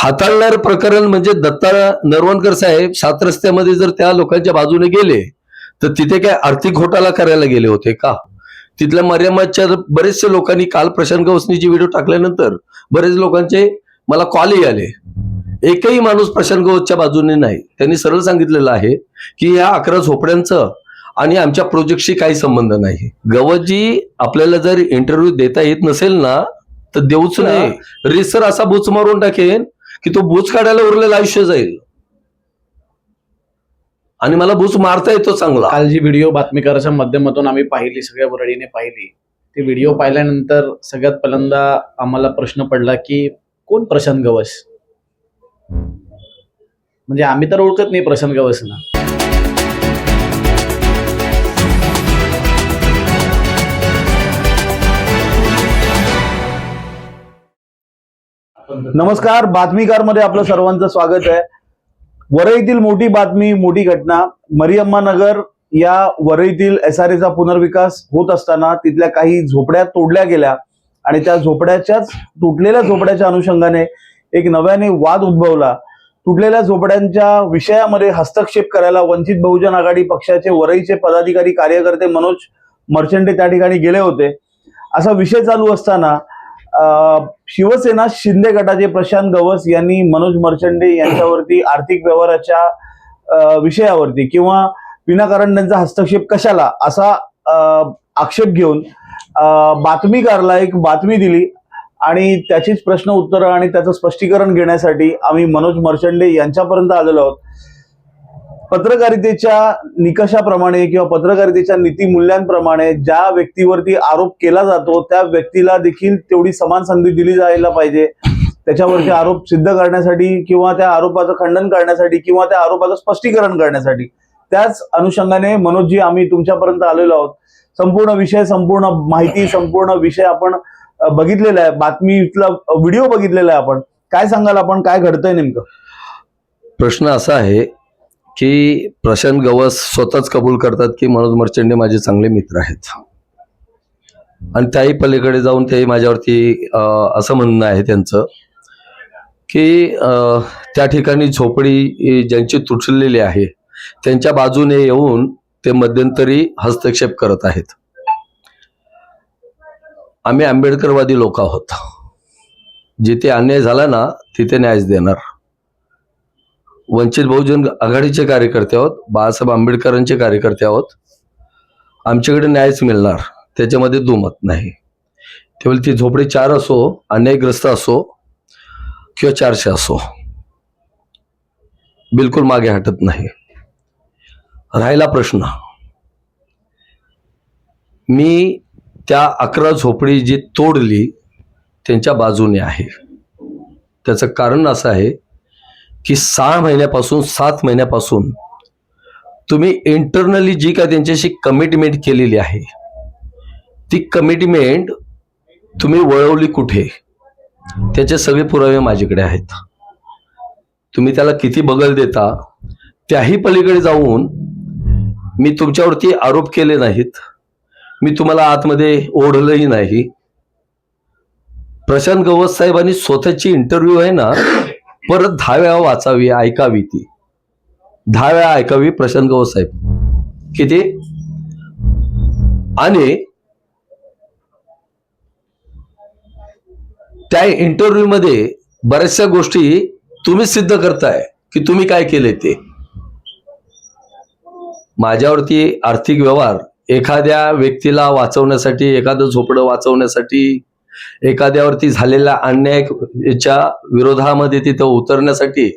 हाताळणार प्रकरण म्हणजे दत्ता नरवणकर साहेब सात रस्त्यामध्ये जर त्या लोकांच्या बाजूने गेले तर तिथे काय आर्थिक घोटाळा करायला गेले होते का? तिथल्या मर्यामाच्या बरेचसे लोकांनी काल प्रशांत गवसनीची व्हिडिओ टाकल्यानंतर बरेच लोकांचे मला कॉलही आले. एकही माणूस प्रशांत गवसच्या बाजूने नाही. त्यांनी सरळ सांगितलेलं आहे की या 11 झोपड्यांचं आणि आमच्या प्रोजेक्टशी काही संबंध नाही. गवसजी आपल्याला जर इंटरव्ह्यू देता येत नसेल ना तर देऊच नाही. रिसर असा बुच मारून टाकेन की तो बुच काढायला उरलेलं आयुष्य जाईल. आणि मला बुच मारता येतो चांगला. काल जी व्हिडिओ बातमीकाराच्या माध्यमातून आम्ही पाहिली, सगळ्या वरळीने पाहिली, ती व्हिडिओ पाहिल्यानंतर सगळ्यात पहिल्यांदा आम्हाला प्रश्न पडला की कोण प्रशांत गवस? म्हणजे आम्ही तर ओळखत नाही प्रशांत गवसना. नमस्कार, बातमीकार मध्ये आपलं सर्वांचं स्वागत आहे. वरळीतील मोठी बातमी, मोठी घटना. मरियम्मा नगर या वरळीतील SRA चा पुनर्विकास होत असताना तिथल्या काही झोपड्या तोडल्या गेल्या आणि त्या तुटलेल्या झोपड्याच्या अनुषंगाने एक नव्याने वाद उद्भवला. तुटलेल्या झोपड्यांच्या विषयामध्ये हस्तक्षेप करायला वंचित बहुजन आघाडी पक्षाचे वरळीचे पदाधिकारी कार्यकर्ते मनोज मर्चंटे त्या ठिकाणी गेले होते. असा विषय चालू असताना शिवसेना शिंदे गटाचे प्रशांत गवस यांनी मनोज मर्चंटे यांच्यावरती आर्थिक व्यवहाराच्या विषयावरती किंवा विनाकारण त्यांचा हस्तक्षेप कशाला असा आक्षेप घेऊन बातमीकारला एक बातमी दिली आणि त्याचीच प्रश्न उत्तरं आणि त्याचं स्पष्टीकरण घेण्यासाठी आम्ही मनोज मर्चंटे यांच्यापर्यंत आलेलो आहोत. पत्रकारितेच्या निकषाप्रमाणे किंवा पत्रकारितेच्या नीतिमूल्यांप्रमाणे ज्या व्यक्तीवरती आरोप केला जातो त्या व्यक्तीला देखील तेवढी समान संधी दिली जायला पाहिजे. त्याच्यावरती आरोप सिद्ध करण्यासाठी किंवा त्या आरोपाचं खंडन करण्यासाठी किंवा त्या आरोपाचं स्पष्टीकरण करण्यासाठी. त्याच अनुषंगाने मनोजजी आम्ही तुमच्यापर्यंत आलेलो आहोत. संपूर्ण विषय, संपूर्ण माहिती, संपूर्ण विषय आपण बघितलेला आहे. बातमीतला व्हिडिओ बघितलेला आहे. आपण काय सांगाल, आपण काय घडतंय नेमकं? प्रश्न असा आहे की प्रशांत गवस स्वतःच कबूल करतात की मनोज मर्चंटे माझे चांगले मित्र आहेत आणि त्याही पलीकडे जाऊन ते माझ्यावरती असं म्हणणं आहे त्यांचं की त्या ठिकाणी झोपडी ज्यांची तुटलेली आहे त्यांच्या बाजूने येऊन ते मध्यंतरी हस्तक्षेप करत आहेत. आम्ही आंबेडकरवादी लोक आहोत. जिथे अन्याय झाला ना तिथे न्याय देणार. वंचित बहुजन आघाडीचे कार्यकर्ते आहोत, बाळासाहेब आंबेडकरांचे कार्यकर्ते आहोत. आमच्याकडे न्यायच मिळणार, त्याच्यामध्ये दुमत नाही. तेवढी ती झोपडी 4 असो, अन्यायग्रस्त असो किंवा 400 असो, बिलकुल मागे हटत नाही. राहिला प्रश्न, मी त्या 11 झोपडी जी तोडली त्यांच्या बाजूने आहे. त्याचं कारण असं आहे की 6 महिन्यापासून 7 महिन्यापासून तुम्ही इंटरनली जी काय त्यांच्याशी कमिटमेंट केलेली आहे ती कमिटमेंट तुम्ही वळवली कुठे, त्याचे सगळे पुरावे माझ्याकडे आहेत. तुम्ही त्याला किती बगल देता त्याही पलीकडे जाऊन मी तुमच्यावरती आरोप केले नाहीत. मी तुम्हाला आतमध्ये ओढलंही नाही. प्रशांत गवस साहेबांनी स्वतःची इंटरव्ह्यू आहे ना परत 10 वेळा वाचावी, ऐकावी. ती 10 वेळा ऐकावी प्रशांत गवस साहेब किती. आणि त्या इंटरव्ह्यू मध्ये बऱ्याचशा गोष्टी तुम्ही सिद्ध करताय की तुम्ही काय केले ते. माझ्यावरती आर्थिक व्यवहार एखाद्या व्यक्तीला वाचवण्यासाठी, एखादं झोपडं वाचवण्यासाठी, एखाद्यावरती झालेल्या अन्यायाच्या विरोधामध्ये तिथं उतरण्यासाठी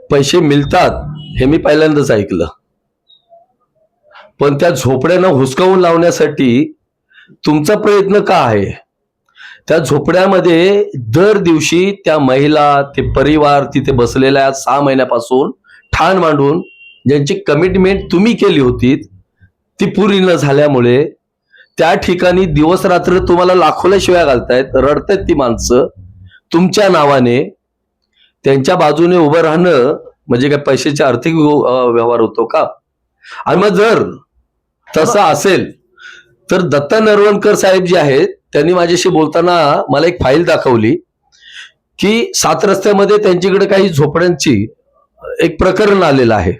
पैसे मिळतात हे मी पहिल्यांदाच ऐकलं. पण त्या झोपड्यांना हुसकावून लावण्यासाठी तुमचा प्रयत्न का आहे? त्या झोपड्यामध्ये दर दिवशी त्या महिला, ते परिवार तिथे बसलेल्या 6 महिन्यापासून ठाण मांडून ज्यांची कमिटमेंट तुम्ही केली होती ती पुरी न झाल्यामुळे त्या ठिकाणी दिवस रात्र तुम्हाला लाखोला शिव्या घालतायत, रडतायत ती माणसं तुमच्या नावाने. त्यांच्या बाजूने उभं राहणं म्हणजे काय पैशाचे आर्थिक व्यवहार होतो का? आणि मग जर तसं असेल तर दत्ता नरवणकर साहेब जे आहेत त्यांनी माझ्याशी बोलताना मला एक फाईल दाखवली की 7 रस्त्यामध्ये त्यांच्याकडे काही झोपड्यांची एक प्रकरण आलेलं आहे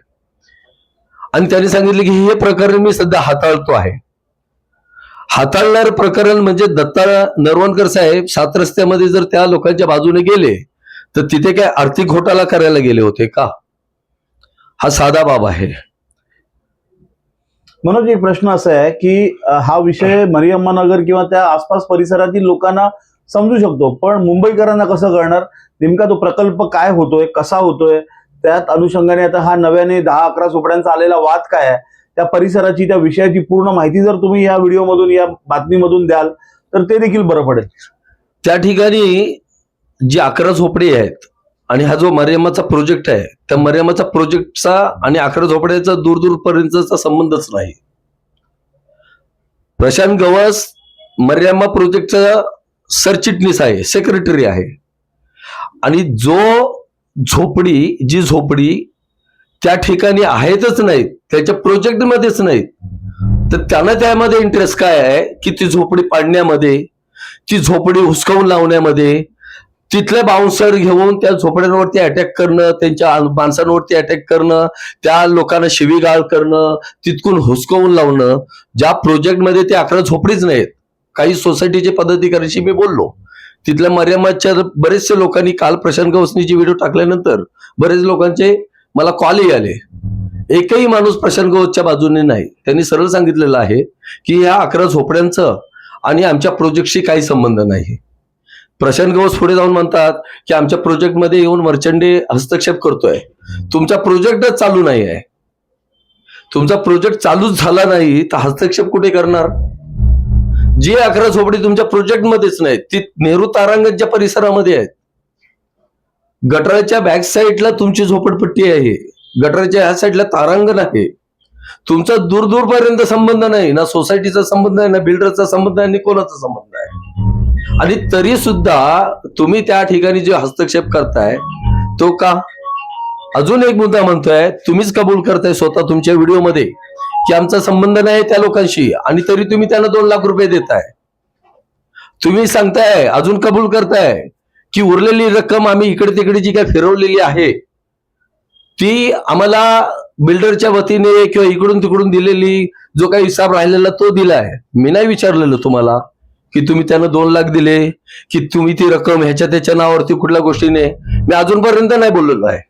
आणि त्यांनी सांगितलं की हे प्रकरण मी सध्या हाताळतो आहे. हाताळणार प्रकरण म्हणजे दत्ता नरवणकर साहेब 7 रस्त्यामध्ये जर त्या लोकांच्या बाजूने गेले तर तिथे काय आर्थिक घोटाळा करायला गेले होते का? हा साधा बाब आहे. मनोज, एक प्रश्न असा आहे की हा विषय मरियम्मानगर किंवा त्या आसपास परिसरातील लोकांना समजू शकतो, पण मुंबईकरांना कसं कळणार नेमका तो प्रकल्प काय होतोय, कसा होतोय? त्यात अनुषंगाने आता हा नव्याने 10-11 झोपड्यांचा आलेला वाद काय आहे, त्या परिसराची, त्या विषयाची पूर्ण माहिती जर तुम्ही या व्हिडिओमधून, या बातमीमधून द्याल तर ते देखील बरं पडेल. त्या ठिकाणी जी 11 झोपडी आहेत आणि हा जो मरियम्माचा प्रोजेक्ट आहे, त्या मरियम्माचा प्रोजेक्टचा आणि 11 झोपड्याचा दूरपर्यंतचा संबंधच नाही. प्रशांत गवस मरियम्मा प्रोजेक्टचा सरचिटणीस आहे, सेक्रेटरी आहे आणि जी झोपडी त्या ठिकाणी आहेतच नाहीत, त्याच्या प्रोजेक्टमध्येच नाहीत, तर त्यांना त्यामध्ये इंटरेस्ट काय आहे की ती झोपडी पाडण्यामध्ये, ती झोपडी हुसकावून लावण्यामध्ये, तिथले बाउन्सर घेऊन त्या झोपड्यांवरती अटॅक करणं, त्यांच्या माणसांवरती अटॅक करणं, त्या लोकांना शिवीगाळ करणं, तिथून हुसकावून लावणं. ज्या प्रोजेक्टमध्ये ते 11 झोपडीच नाहीत. काही सोसायटीचे पदाधिकाऱ्यांशी मी बोललो, तिथल्या मरियम्माच्या बरेचसे लोकांनी काल प्रशांत गवसनीची व्हिडिओ टाकल्यानंतर बरेच लोकांचे मला कॉलही आले. एकही माणूस प्रशांत गवसच्या बाजूने नाही. त्यांनी सरळ सांगितलेलं आहे की या 11 झोपड्यांचं आणि आमच्या प्रोजेक्टशी काही संबंध नाही. प्रशांत गवस पुढे जाऊन म्हणतात की आमच्या प्रोजेक्टमध्ये येऊन मर्चंडे हस्तक्षेप करतोय. तुमचा प्रोजेक्टच चालू नाही आहे. तुमचा प्रोजेक्ट चालूच झाला नाही तर हस्तक्षेप कुठे करणार? जी 11 झोपडी तुमच्या प्रोजेक्टमध्येच नाहीत, ती नेहरू तारांगणच्या परिसरामध्ये आहेत. गटाराच्या बॅक साईडला तुमची झोपडपट्टी आहे, गटाराच्या ह्या साईडला तारांगण आहे. तुमचा दूरपर्यंत संबंध नाही, ना सोसायटीचा संबंध आहे, ना बिल्डरचा संबंध आहे, ना कोणाचा संबंध आहे. आणि तरी सुद्धा तुम्ही त्या ठिकाणी जे हस्तक्षेप करताय तो का? अजून एक मुद्दा म्हणतोय, तुम्हीच कबूल करताय स्वतः तुमच्या व्हिडिओमध्ये की आमचा संबंध नाही त्या लोकांशी, आणि तरी तुम्ही त्यांना 2 लाख रुपये देताय. तुम्ही सांगताय, अजून कबूल करताय की उरलेली रक्कम आम्ही इकडे तिकडे जी काय फिरवलेली आहे ती आम्हाला बिल्डरच्या वतीने किंवा इकडून तिकडून दिलेली जो काही हिसाब राहिलेला तो दिलाय. मी नाही विचारलेलं तुम्हाला की तुम्ही त्यांना 2 लाख दिले की तुम्ही ती रक्कम ह्याच्या त्याच्या नावावरती कुठल्या गोष्टीने, मी अजूनपर्यंत नाही बोललेलो आहे.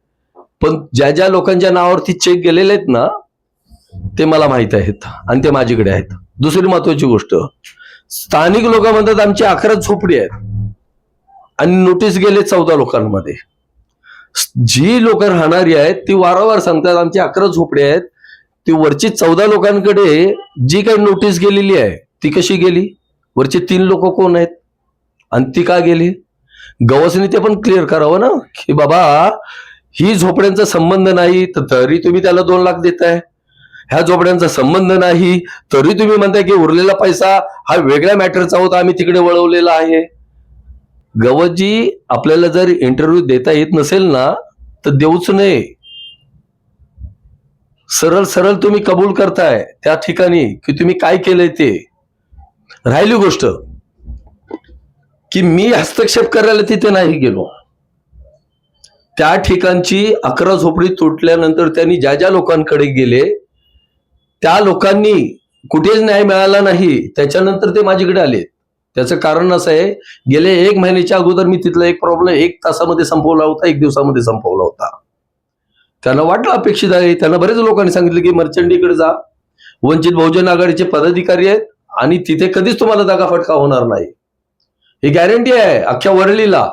पण ज्या ज्या लोकांच्या नावावरती चेक गेलेले आहेत ना ते मला माहित आहेत आणि ते माझ्याकडे आहेत. दुसरी महत्वाची गोष्ट, स्थानिक लोक म्हणतात आमची 11 झोपडी आहेत आणि नोटीस गेले 14 लोकांमध्ये. जी लोक राहणारी आहेत ती वारंवार सांगतात आमची 11 झोपडी आहेत. ती वरची 14 लोकांकडे जी काही नोटीस गेलेली आहे ती कशी गेली? वरचे 3 लोक कोण आहेत आणि ती का गेली? गवसने ते पण क्लिअर करावं ना की बाबा ही झोपड्यांचा संबंध नाही तर तरी तुम्ही त्याला 2 लाख देताय. ह्या झोपड्यांचा संबंध नाही तरी तुम्ही म्हणताय की उरलेला पैसा हा वेगळ्या मॅटरचा होता, आम्ही तिकडे वळवलेला आहे. गवसजी, आपल्याला जर इंटरव्ह्यू देता येत नसेल ना तर देऊच नये. सरळ सरळ तुम्ही कबूल करताय त्या ठिकाणी की तुम्ही काय केलंय ते. राहिली गोष्ट की मी हस्तक्षेप करायला तिथे नाही गेलो. त्या ठिकाणची 11 झोपडी तुटल्यानंतर त्यांनी ज्या ज्या लोकांकडे गेले त्या लोकांनी कुठेच न्याय मिळाला नाही. त्याच्यानंतर ते माझ्याकडे आले. त्याचं कारण असं आहे, गेले 1 महिन्याच्या अगोदर मी तिथला एक प्रॉब्लेम 1 तासामध्ये संपवला होता, 1 दिवसामध्ये संपवला होता. त्यांना वाटलं अपेक्षित आहे. त्यांना बरेच लोकांनी सांगितलं की मर्चंडीकडे जा, वंचित बहुजन आघाडीचे पदाधिकारी आहेत आणि तिथे कधीच तुम्हाला दगाफटका होणार नाही. ही गॅरंटी आहे अख्ख्या वरळीला,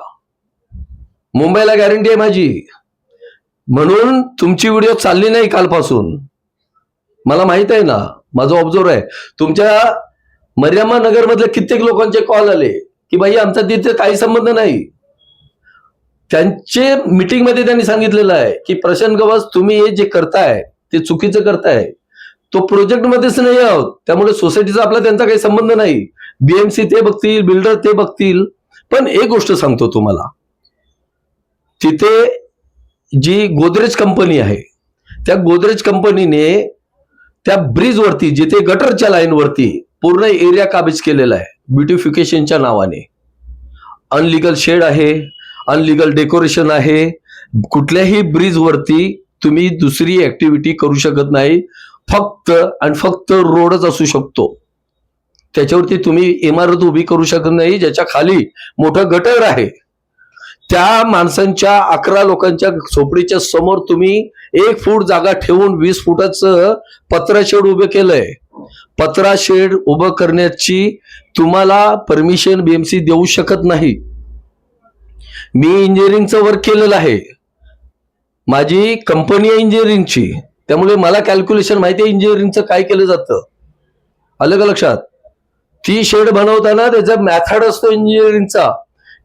मुंबईला गॅरंटी आहे माझी. म्हणून तुमची व्हिडिओ चालली नाही कालपासून. मला माहित आहे ना, माझं ऑब्झर्व आहे. तुमच्या मरियम्मा नगर मधल्या कित्येक लोकांचे कॉल आले की बाई आमचा तिथे काही संबंध नाही. त्यांचे मीटिंगमध्ये त्यांनी सांगितलेलं आहे की प्रशांत गवस, तुम्ही हे जे करताय ते चुकीचं करताय. तो प्रोजेक्ट मध्येच नाही आहोत, त्यामुळे सोसायटीचा आपला त्यांचा काही संबंध नाही. बीएमसी ते बघतील, बिल्डर ते बघतील. पण एक गोष्ट सांगतो तुम्हाला, तिथे जी गोदरेज कंपनी आहे त्या गोदरेज कंपनीने त्या ब्रिजवरती, जिथे गटरच्या लाईनवरती पूर्ण एरिया काबीज केलेला आहे ब्युटिफिकेशनच्या नावाने. अनलिगल शेड आहे, अनलिगल डेकोरेशन आहे. कुठल्याही ब्रिजवरती तुम्ही दुसरी ऍक्टिव्हिटी करू शकत नाही. फक्त आणि फक्त रोडच असू शकतो. त्याच्यावरती तुम्ही इमारत उभी करू शकत नाही ज्याच्या खाली मोठं गटर आहे. त्या माणसांच्या 11 लोकांच्या झोपडीच्या समोर तुम्ही 1 फूट जागा ठेवून 20 फुटाचं पत्रा शेड उभं केलंय. पत्रा शेड उभं करण्याची तुम्हाला परमिशन बीएमसी देऊ शकत नाही. मी इंजिनिअरिंगचं वर्क केलेलं आहे. माझी कंपनी आहे इंजिनिअरिंगची, त्यामुळे मला कॅल्क्युलेशन माहिती आहे इंजिनिअरिंगचं काय केलं जातं. आलं का लक्षात? ती शेड बनवताना त्याचा मॅथड असतो इंजिनिअरिंगचा,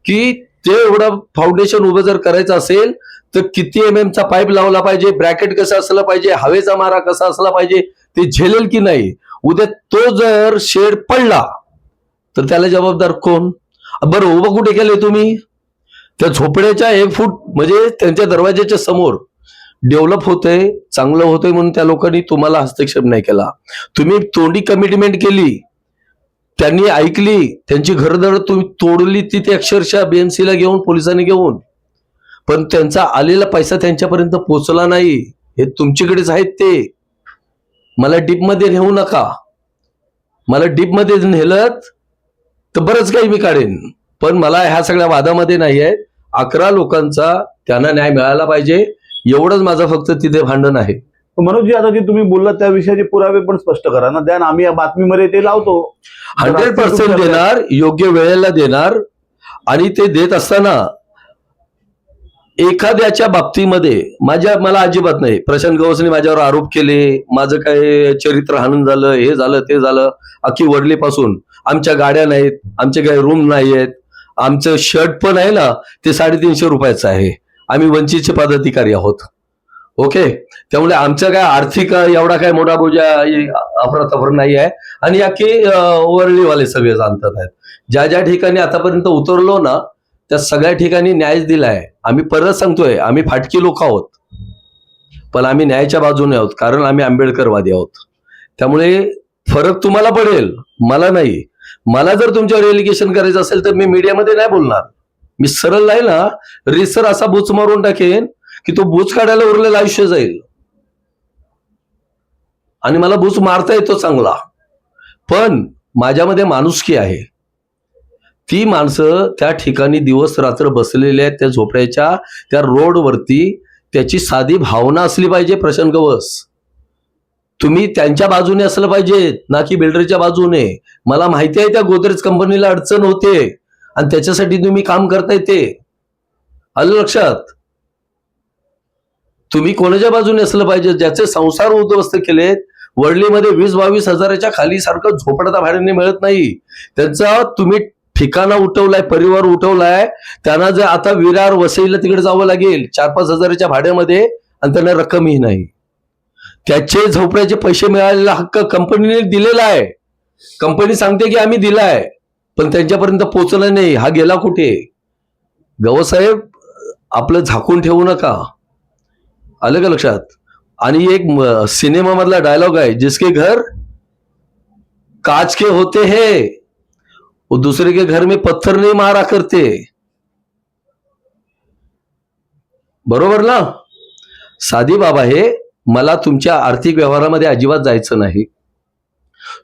की ते एवढं फाउंडेशन उभं जर करायचं असेल तर किती MM चा पाईप लावला पाहिजे, ब्रॅकेट कसं असलं पाहिजे, हवेचा मारा कसा असला पाहिजे, ते झेलेल की नाही. उद्या तो जर शेड पडला तर त्याला जबाबदार कोण? बरं उभं कुठे केलंय तुम्ही? त्या झोपड्याच्या 1 फूट म्हणजे त्यांच्या दरवाज्याच्या समोर. डेव्हलप होतंय, चांगलं होतंय म्हणून त्या लोकांनी तुम्हाला हस्तक्षेप नाही केला. तुम्ही तोंडी कमिटमेंट केली, त्यांनी ऐकली, त्यांची घरदार तुम्ही तोडली तिथे अक्षरशः बीएमसीला घेऊन, पोलिसांनी घेऊन, पण त्यांचा आलेला पैसा त्यांच्यापर्यंत पोहोचला नाही. हे तुमच्याकडेच आहेत ते. मला डीपमध्ये नेऊ नका. मला डीपमध्ये नेलं तर बरंच काही मी काढेन, पण मला ह्या सगळ्या वादामध्ये नाही आहे. 11 लोकांचा त्यांना न्याय मिळाला पाहिजे, एवढंच माझं फक्त तिथे भांडण आहे. मनोजजी, आता जे तुम्ही बोललात त्या विषयाचे पुरावे पण स्पष्ट करा ना. द्या ना, आम्ही या बातमीमध्ये ते लावतो. 100% देणार, योग्य वेळेला देणार. आणि ते देत असताना एखाद्याच्या बाबतीमध्ये मला अजिबात नाही. प्रशांत गवसने माझ्यावर आरोप केले, माझं काय चरित्र हाणून झालं, हे झालं ते झालं. अख्खी वडलीपासून आमच्या गाड्या नाहीत, आमचे काही रूम नाही आहेत, आमचं शर्ट पण आहे ना ते 350 रुपयाचं आहे. आम्ही वंचितचे पदाधिकारी आहोत. ओके, त्यामुळे आमचं काय आर्थिक एवढा काय मोठा बोजा अफरातफर नाही आहे. आणि अख्खी वरळीवाले सगळे जाणतात आहेत. ज्या ज्या ठिकाणी आतापर्यंत उतरलो ना त्या सगळ्या ठिकाणी न्यायच दिलाय. आम्ही परत सांगतोय, आम्ही फाटकी लोक आहोत, पण आम्ही न्यायाच्या बाजूने आहोत, कारण आम्ही आंबेडकरवादी आहोत. त्यामुळे फरक तुम्हाला पडेल, मला नाही. मला जर तुमच्यावर एलिगेशन करायचं असेल तर मी मीडियामध्ये नाही बोलणार. मी सरळ नाही ना रिसर असा बुच मारून टाकेन की तो बुच काढायला उरलेलं आयुष्य जाईल. आणि मला बुच मारता येतो चांगला, पण माझ्यामध्ये माणुसकी आहे. ती माणसं त्या ठिकाणी दिवस रात्र बसलेले आहेत त्या झोपड्याच्या त्या रोडवरती. त्याची साधी भावना असली पाहिजे. प्रशांत गवस, तुम्ही त्यांच्या बाजूने असलं पाहिजे ना की बिल्डरच्या बाजूने. मला माहिती आहे त्या गोदरेज कंपनीला अडचण होते आणि त्याच्यासाठी तुम्ही काम करताय ते. आलं लक्षात? तुम्ही कोणाच्या बाजूने असलं पाहिजे? ज्याचे संसार उद्ध्वस्त केलेत. वडलीमध्ये 20-22 हजाराच्या खाली सारखं झोपडा भाड्याने मिळत नाही. त्यांचा तुम्ही ठिकाणा उठवलाय, परिवार उठवलाय. त्यांना जर आता विरार वसईला तिकडे जावं लागेल 4-5 हजाराच्या भाड्यामध्ये, आणि त्यांना रक्कमही नाही. त्याचे झोपड्याचे पैसे मिळालेला हक्क कंपनीने दिलेला आहे. कंपनी सांगते की आम्ही दिलाय, पण त्यांच्यापर्यंत पोहोचला नाही. हा गेला कुठे? गवसाहेब, आपलं झाकून ठेवू नका. आलं का लक्षात? आणि एक सिनेमा मधला डायलॉग आहे, जिसके घर काच के होते हैं वो दूसरे के घर में पत्थर नहीं मारा करते. बरोबर ना? साधी बाबा हे. मला तुमच्या आर्थिक व्यवहारामध्ये अजिबात जायचं नाही.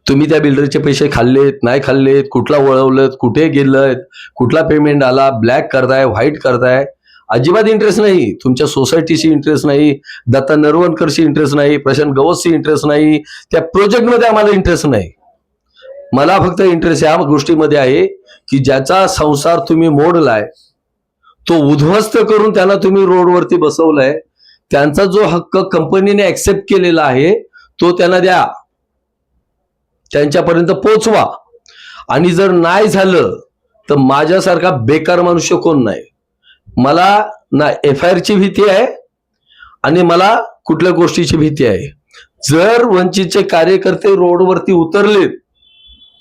तुम्ही त्या बिल्डरचे पैसे खाल्लेत नाही खाल्लेत, कुठला वळवलेत, कुठे गेलेत, कुठला पेमेंट आला, ब्लॅक करताय, व्हाईट करताय, अजिबात इंटरेस्ट नाही. तुमच्या सोसायटीशी इंटरेस्ट नाही, दत्ता नरवणकरशी इंटरेस्ट नाही, प्रशांत गवसशी इंटरेस्ट नाही, त्या प्रोजेक्टमध्ये आम्हाला इंटरेस्ट नाही. मला फक्त इंटरेस्ट या गोष्टीमध्ये आहे की ज्याचा संसार तुम्ही मोडलाय, तो उद्ध्वस्त करून त्यांना तुम्ही रोडवरती बसवलाय, त्यांचा जो हक्क कंपनीने ऍक्सेप्ट केलेला आहे तो त्यांना द्या, त्यांच्यापर्यंत पोहोचवा. आणि जर नाही झालं तर माझ्यासारखा बेकार मनुष्य कोण नाही. मला ना FIR ची भीती आहे आणि मला कुठल्या गोष्टीची भीती आहे. जर वंचितचे कार्यकर्ते रोडवरती उतरलेत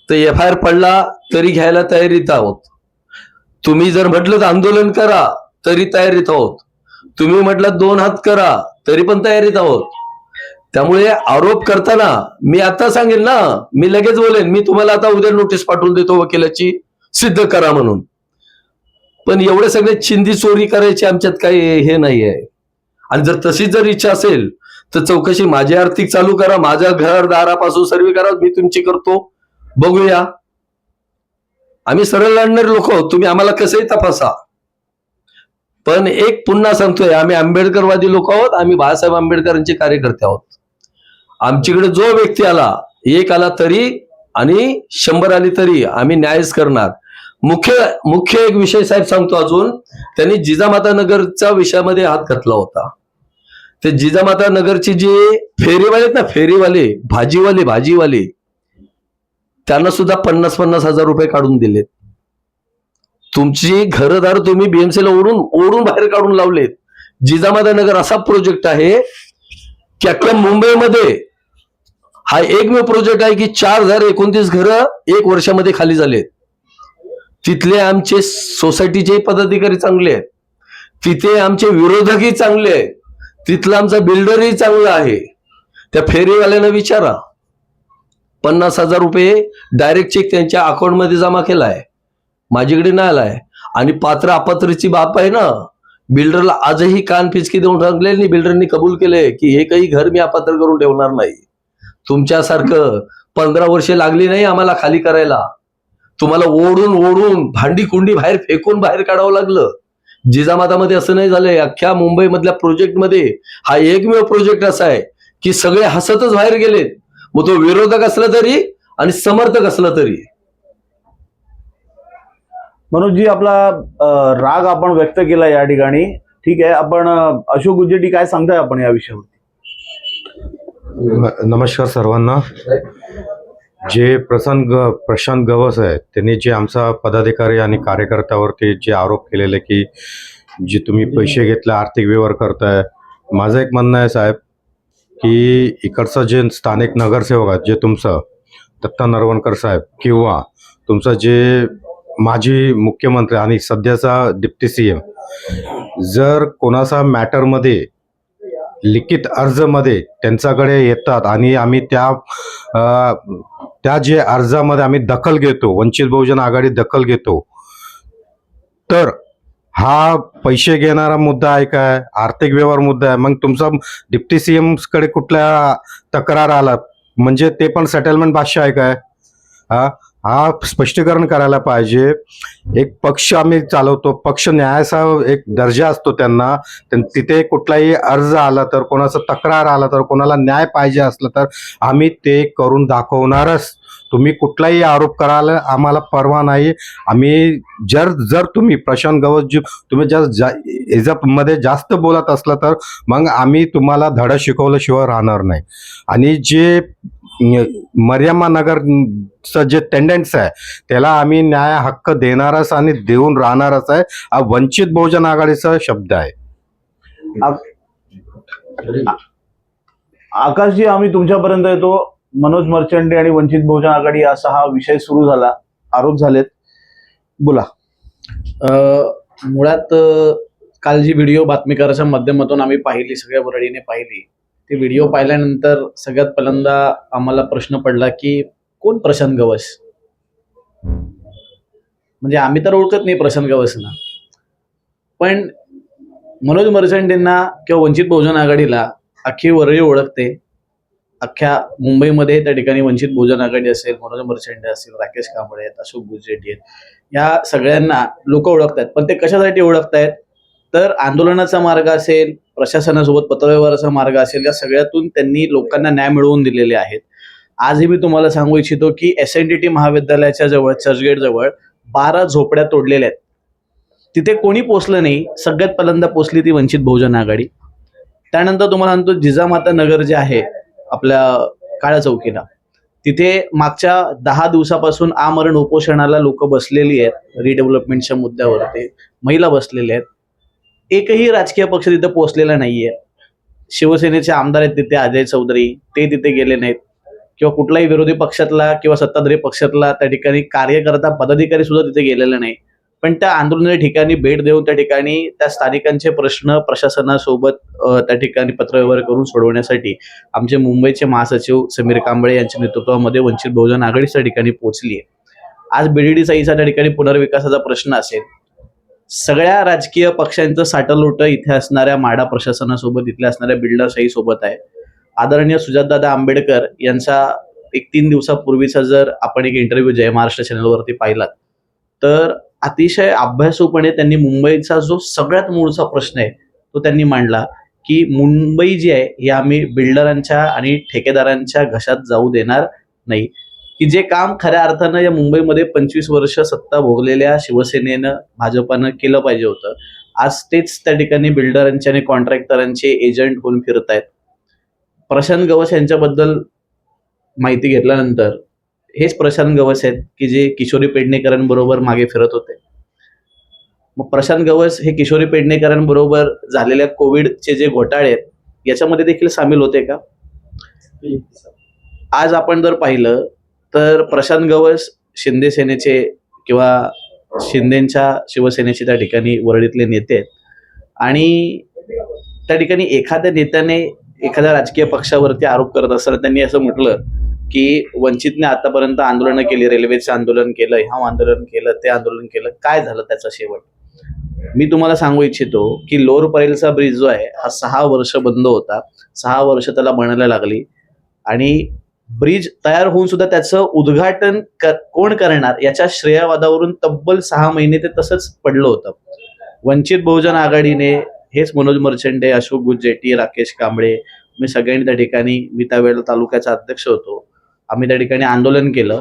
तर FIR पडला तरी घ्यायला तयारीत आहोत. तुम्ही जर म्हटलं तर आंदोलन करा तरी तयारीत आहोत. तुम्ही म्हटलं 2 हात करा तरी पण तयारीत आहोत. त्यामुळे आरोप करताना मी आता सांगेन ना, मी लगेच बोलेन, मी तुम्हाला आता उद्या नोटीस पाठवून देतो वकिलाची, सिद्ध करा म्हणून. पण एवढे सगळे चिंधी चोरी करायची आमच्यात काही हे नाही आहे. आणि जर तशीच जर इच्छा असेल तर चौकशी माझी आर्थिक चालू करा, माझ्या घरदारापासून सर्व करा, मी तुमची करतो, बघूया. आम्ही सरळ लढणारे लोक आहोत, तुम्ही आम्हाला कसंही तपासा. पण एक पुन्हा सांगतोय, आम्ही आंबेडकरवादी लोक आहोत, आम्ही बाळासाहेब आंबेडकरांचे कार्यकर्ते आहोत. आमच्याकडे जो व्यक्ती आला, एक आला तरी आणि 100 आली तरी आम्ही न्यायच करणार. मुख्य एक विषय साहेब सांगतो अजून, त्यांनी जिजामाता नगरच्या विषयामध्ये हात घातला होता. ते जिजामाता नगरची जे फेरीवाले आहेत ना, फेरीवाले, भाजीवाले, त्यांना सुद्धा 50-50 हजार रुपये काढून दिलेत. तुमची घरदार तुम्ही बीएमसीला ओढून बाहेर काढून लावलेत. जिजामाता नगर असा प्रोजेक्ट आहे की अख्ख्या मुंबईमध्ये हा एकमेव प्रोजेक्ट आहे की 4029 घरं 1 वर्षामध्ये खाली झालेत. तिथले आमचे सोसायटीचे पदाधिकारी चांगले आहेत, तिथे आमचे विरोधकही चांगले आहेत, तिथला आमचा बिल्डरही चांगला आहे. त्या फेरीवाल्यांना विचारा, 50 हजार रुपये डायरेक्ट चेक त्यांच्या अकाउंटमध्ये जमा केलाय, माझ्याकडे नाही आलाय. आणि पात्र अपात्रची बाप आहे ना, बिल्डरला आजही कान फिचकी देऊन टाकले. बिल्डरनी कबूल केलंय की हे काही घर मी अपात्र करून ठेवणार नाही. तुमच्यासारखं 15 वर्षे लागली नाही आम्हाला खाली करायला. तुम्हाला ओढून भांडी कुंडी बाहेर फेकून बाहेर काढावं लागलं. जिजामातामध्ये असं नाही झालंय. अख्ख्या मुंबईमधल्या प्रोजेक्टमध्ये हा एकमेव प्रोजेक्ट असा आहे की सगळे हसतच बाहेर गेलेत, मग तो विरोधक असला तरी आणि समर्थक असला तरी. मनोजजी, आपला राग आपण व्यक्त केला या ठिकाणी, ठीक आहे. आपण अशोक उजेडी काय सांगताय आपण या विषयावरती? नमस्कार सर्वांना. जे प्रशांत गवस आहे त्यांनी जे आमचा पदाधिकारी आणि कार्यकर्त्यावरती जे आरोप केलेले की जे तुम्ही पैसे घेतले, आर्थिक व्यवहार करताय, माझं एक म्हणणं आहे साहेब की इकडचं जे स्थानिक नगरसेवक आहेत, जे तुमचं दत्ता नरवणकर साहेब किंवा तुमचं जे माजी मुख्यमंत्री आणि सध्याचा डिप्टी CM, जर कोणाचा मॅटरमध्ये लिखित अर्जमध्ये त्यांच्याकडे येतात आणि आम्ही त्या जे अर्जामध्ये आम्ही दखल घेतो, वंचित बहुजन आघाडी दखल घेतो, तर हा पैसे घेणारा मुद्दा आहे काय, आर्थिक व्यवहार मुद्दा आहे? मग तुमचा डिप्टी CM कडे कुठल्या तक्रार आला म्हणजे ते पण सेटलमेंट भाष्य आहे काय? हा स्पष्टीकरण करायला पाहिजे. एक पक्ष आम्ही चालवतो, पक्ष न्यायाचा एक दर्जा असतो त्यांना. तिथे कुठलाही अर्ज आला तर, कोणाचा तक्रार आला तर, कोणाला न्याय पाहिजे असलं तर आम्ही ते करून दाखवणारच. तुम्ही कुठलाही आरोप करायला आम्हाला परवा नाही. आम्ही जर तुम्ही प्रशांत गवस तुम्ही याच्यामध्ये जास्त बोलत असला तर मग आम्ही तुम्हाला धडा शिकवल्याशिवाय राहणार नाही. आणि जे मरियम्मा नगरचं जे टेंडन्स आहे त्याला आम्ही न्याय हक्क देणारच आणि देऊन राहणारच आहे. हा वंचित बहुजन आघाडीचा शब्द आहे. आकाशजी, आम्ही तुमच्यापर्यंत येतो. मनोज मर्चंटे आणि वंचित बहुजन आघाडी असा हा विषय सुरू झाला, आरोप झालेत, बोला. मुळात काल जी व्हिडिओ बातमीकाराच्या माध्यमातून आम्ही पाहिली, सगळ्या वरळीने पाहिली, ते व्हिडिओ पाहिल्यानंतर सगळ्यात पहिल्यांदा आम्हाला प्रश्न पडला की कोण प्रशांत गवस? म्हणजे आम्ही तर ओळखत नाही प्रशांत गवसना, पण मनोज मर्चंटेंना किंवा वंचित बहुजन आघाडीला अख्खी वरळी ओळखते. अख्ख्या मुंबईमध्ये त्या ठिकाणी वंचित बहुजन आघाडी असेल, मनोज मर्चंटे असेल, राकेश कांबळे आहेत, अशोक गुजरेटी आहेत, या सगळ्यांना लोक ओळखतात. पण ते कशासाठी ओळखतायत तर आंदोलनाचा मार्ग असेल, प्रशासनासोबत पत्रव्यवहाराचा मार्ग असेल, या सगळ्यातून त्यांनी लोकांना न्याय मिळवून दिलेले आहेत. आजही मी तुम्हाला सांगू इच्छितो की SNDT महाविद्यालयाच्या जवळ, चर्चगेट जवळ 12 झोपड्या तोडलेल्या आहेत. तिथे कोणी पोचलं नाही. सगळ्यात पहिल्यांदा पोचली ती वंचित बहुजन आघाडी. त्यानंतर तुम्हाला सांगतो जिजामाता नगर जे आहे आपल्या काळ्या चौकीला, तिथे मागच्या 10 दिवसापासून आमरण उपोषणाला लोक बसलेली आहेत. रिडेव्हलपमेंटच्या मुद्द्यावरती महिला बसलेल्या आहेत. एकही राजकीय पक्ष तिथे पोहोचलेला नाहीये. शिवसेनेचे आमदार आहेत तिथे, अजय चौधरी, ते तिथे गेले नाहीत, किंवा कुठलाही विरोधी पक्षातला किंवा सत्ताधारी पक्षातला त्या ठिकाणी कार्यकर्ता, पदाधिकारी सुद्धा तिथे गेलेला नाही. पण त्या आंदोलनाच्या ठिकाणी भेट देऊन त्या ठिकाणी त्या स्थानिकांचे प्रश्न प्रशासनासोबत त्या ठिकाणी पत्रव्यवहार करून सोडवण्यासाठी आमचे मुंबईचे महासचिव समीर कांबळे यांच्या नेतृत्वामध्ये वंचित बहुजन आघाडी त्या ठिकाणी पोहोचली आहे. आज BDD साईचा त्या ठिकाणी पुनर्विकासाचा प्रश्न असेल, सगळ्या राजकीय पक्षांचं साटलोट इथे असणाऱ्या माडा प्रशासनासोबत, इथल्या असणाऱ्या बिल्डरशाही सोबत आहे. आदरणीय सुजातदादा आंबेडकर यांचा एक 3 दिवसापूर्वीचा जर आपण एक इंटरव्ह्यू जय महाराष्ट्र चॅनलवरती पाहिलात, तर अतिशय अभ्यासूपणे त्यांनी मुंबईचा जो सगळ्यात मूळचा प्रश्न आहे तो त्यांनी मांडला, की मुंबई जी आहे ही आम्ही बिल्डरांच्या आणि ठेकेदारांच्या घशात जाऊ देणार नाही. की जे काम खऱ्या अर्थानं या मुंबईमध्ये 25 वर्ष सत्ता भोगलेल्या शिवसेनेनं, भाजपानं केलं पाहिजे होतं, आज तेच त्या ठिकाणी बिल्डरांचे आणि कॉन्ट्रॅक्टरांचे एजंट होऊन फिरतायत. प्रशांत गवस यांच्याबद्दल माहिती घेतल्यानंतर हेच प्रशांत गवस आहेत की जे किशोरी पेडणेकरांबरोबर मागे फिरत होते. मग प्रशांत गवस हे किशोरी पेडणेकरांबरोबर झालेल्या कोविडचे जे घोटाळे आहेत याच्यामध्ये देखील सामील होते का? आज आपण जर पाहिलं तर प्रशांत गवस शिंदे सेनेचे किंवा शिंदेच्या शिवसेनेचे त्या ठिकाणी वरळीतले नेते आहेत आणि त्या ठिकाणी एखाद्या नेत्याने एखाद्या राजकीय पक्षावरती आरोप करत असताना त्यांनी असं म्हटलं की वंचितने आतापर्यंत आंदोलनं केली, रेल्वेचं आंदोलन केलं, ह्या आंदोलन केलं, ते आंदोलन केलं, काय झालं त्याचा शेवट? मी तुम्हाला सांगू इच्छितो की लोअर परेलचा ब्रिज जो आहे हा 6 वर्ष बंद होता, 6 वर्ष त्याला बनायला लागली आणि ब्रिज तयार होऊन सुद्धा त्याचं उद्घाटन कोण करणार याच्या श्रेयवादावरून तब्बल 6 महिने ते तसंच पडलं होतं. वंचित बहुजन आघाडीने, हेच मनोज मर्चंडे, अशोक गुज्जेटी, राकेश कांबळे, मी सगळ्यांनी त्या ठिकाणी, मी त्यावेळेला तालुक्याचा अध्यक्ष होतो, आम्ही त्या ठिकाणी आंदोलन केलं.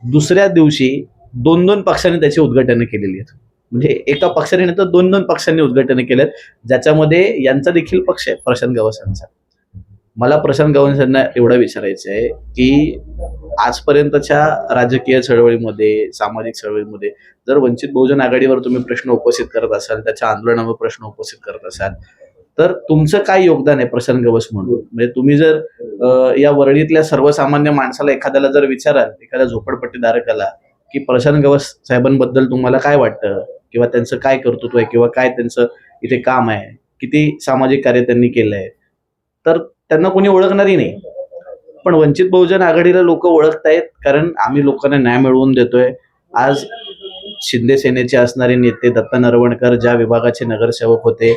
दुसऱ्या दिवशी 2-2 पक्षांनी त्याची उद्घाटनं केलेली आहेत. म्हणजे एका पक्षाने नाही तर 2-2 पक्षांनी उद्घाटनं केलेत, ज्याच्यामध्ये यांचा देखील पक्ष आहे, प्रशांत गवस यांचा. मला प्रशांत गवस यांना एवढं विचारायचं आहे की आजपर्यंतच्या राजकीय चळवळीमध्ये, सामाजिक चळवळीमध्ये जर वंचित बहुजन आघाडीवर तुम्ही प्रश्न उपस्थित करत असाल, त्याच्या आंदोलनावर प्रश्न उपस्थित करत असाल, तर तुमचं काय योगदान आहे प्रशांत गवस म्हणून? म्हणजे तुम्ही जर या वरळीतल्या सर्वसामान्य माणसाला, एखाद्याला जर विचाराल, एखाद्या झोपडपट्टीधारकाला की प्रशांत गवस साहेबांबद्दल तुम्हाला काय वाटतं किंवा त्यांचं काय कर्तृत्व आहे किंवा काय त्यांचं इथे काम आहे, किती सामाजिक कार्य त्यांनी केलंय, तर त्यांना कोणी ओळखणारही नाही. पण वंचित बहुजन आघाडीला लोक ओळखतायत कारण आम्ही लोकांना न्याय मिळवून देतोय. आज शिंदे सेनेचे असणारे नेते दत्ता नरवणकर ज्या विभागाचे नगरसेवक होते,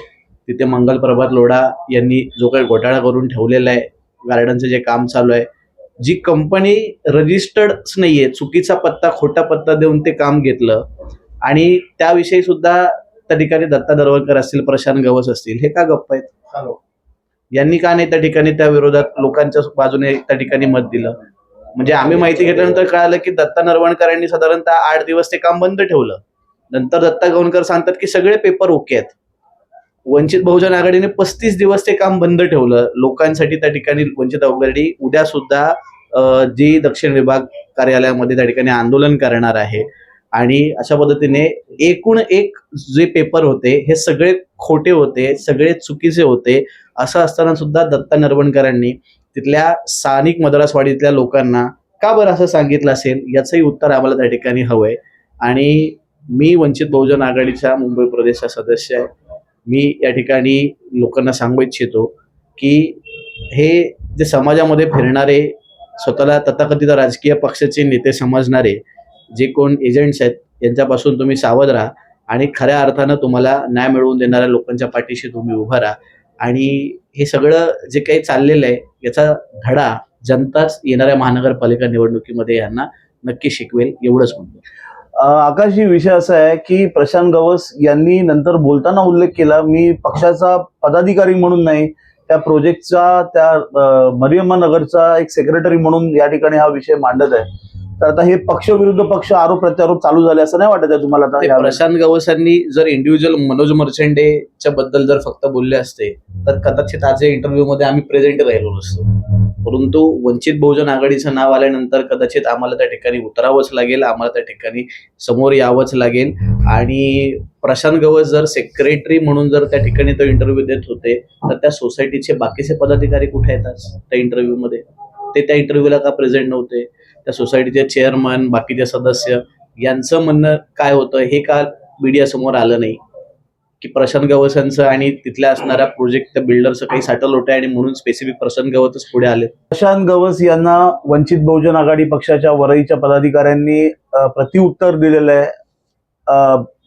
तिथे मंगल प्रभात लोढा यांनी जो काही घोटाळा करून ठेवलेला आहे, गार्डनचं जे काम चालू आहे, जी कंपनी रजिस्टर्डच नाहीये, चुकीचा पत्ता, खोटा पत्ता देऊन ते काम घेतलं आणि त्याविषयी सुद्धा त्या ठिकाणी दत्ता नरवणकर असतील, प्रशांत गवस असतील, हे का गप्प आहेत? यांनी का नाही त्या ठिकाणी त्या विरोधात लोकांच्या बाजूने त्या ठिकाणी मत दिलं? म्हणजे आम्ही माहिती घेतल्यानंतर कळालं की दत्ता नरवणकरांनी साधारणतः 8 दिवस ते काम बंद ठेवलं. नंतर दत्ता गवणकर सांगतात की सगळे पेपर ओके आहेत. वंचित बहुजन आघाडीने 35 दिवस ते काम बंद ठेवलं लोकांसाठी. त्या ठिकाणी वंचित आघाडी उद्या सुद्धा जी दक्षिण विभाग कार्यालयामध्ये त्या ठिकाणी आंदोलन करणार आहे आणि अशा पद्धतीने एकूण एक जे पेपर होते हे सगळे खोटे होते, सगळे चुकीचे होते. असं असताना सुद्धा दत्ता नरवणकरांनी तिथल्या स्थानिक मद्रासवाडीतल्या लोकांना का बरं असं सांगितलं असेल याचंही उत्तर आम्हाला त्या ठिकाणी हवंय. आणि मी वंचित बहुजन आघाडीचा मुंबई प्रदेशचा सदस्य आहे. मी या ठिकाणी लोकांना सांगू इच्छितो की हे जे समाजामध्ये फिरणारे, स्वतःला तथाकथित राजकीय पक्षाचे नेते समजणारे जे कोण एजंट्स आहेत, यांच्यापासून तुम्ही सावध राहा आणि खऱ्या अर्थानं तुम्हाला न्याय मिळवून देणाऱ्या लोकांच्या पाठीशी तुम्ही उभं राहा. आणि हे सगळं जे काही चाललेलं आहे याचा धडा जनता येणाऱ्या महानगरपालिका निवडणुकीमध्ये यांना नक्की शिकवेल, एवढंच म्हणतो. आकाश, ही विषय असा आहे की प्रशांत गवस यांनी नंतर बोलताना उल्लेख केला, मी पक्षाचा पदाधिकारी म्हणून नाही, त्या प्रोजेक्टचा, त्या मरियम्मा नगरचा एक सेक्रेटरी म्हणून या ठिकाणी हा विषय मांडत आहे. तर आता हे पक्ष विरुद्ध पक्ष, आरोप प्रत्यारोप चालू झाले असं नाही वाटत आहे तुम्हाला? आता प्रशांत गवसांनी जर इंडिव्हिज्युअल मनोज मर्चेंडेच्या बद्दल जर फक्त बोलले असते तर कदाचित आज इंटरव्ह्यू मध्ये आम्ही प्रेझेंट राहिलो नसतो. परंतु वंचित बहुजन आघाडीचं नाव आल्यानंतर कदाचित आम्हाला त्या ठिकाणी उतरावंच लागेल, आम्हाला त्या ठिकाणी समोर यावंच लागेल. आणि प्रशांत गवस जर सेक्रेटरी म्हणून जर त्या ठिकाणी तो इंटरव्ह्यू देत होते तर त्या सोसायटीचे बाकीचे पदाधिकारी कुठे येतात त्या इंटरव्ह्यू मध्ये? ते त्या इंटरव्ह्यूला का प्रेझेंट नव्हते? त्या सोसायटीचे चेअरमन, बाकीचे सदस्य यांचं म्हणणं काय होतं हे का मीडिया समोर आलं नाही? की प्रशांत गवसांचं आणि तिथल्या असणाऱ्या प्रोजेक्ट बिल्डरचं काही साटल होतं आणि म्हणून स्पेसिफिक प्रशांत गवसच पुढे आले. प्रशांत गवस यांना वंचित बहुजन आघाडी पक्षाच्या वरळीच्या पदाधिकाऱ्यांनी प्रतिउत्तर दिलेलं आहे.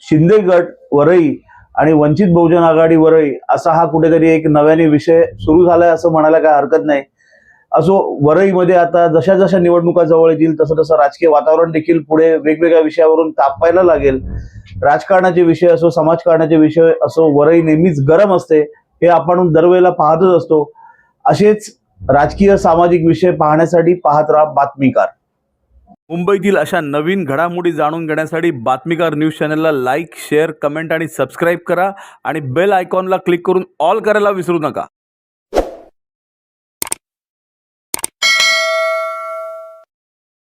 शिंदे गट वरई आणि वंचित बहुजन आघाडी वरई असा हा कुठेतरी एक नव्याने विषय सुरू झालाय असं म्हणायला काय हरकत नाही. असो, वरईमध्ये आता जशा जशा निवडणुका जवळ येतील तसं तसं राजकीय वातावरण देखील पुढे वेगवेगळ्या विषयावरून तापायला लागेल. राजकारणाचे विषय असो, समाजकारणाचे विषय असो, वरई नेहमीच गरम असते हे आपण दरवेळेला पाहतच असतो. असेच राजकीय सामाजिक विषय पाहण्यासाठी पाहत राहा बातमीकार. मुंबईतील अशा नवीन घडामोडी जाणून घेण्यासाठी बातमीकार न्यूज चॅनलला लाईक, शेअर, कमेंट आणि सबस्क्राईब करा आणि बेल आयकॉनला क्लिक करून ऑल करायला विसरू नका.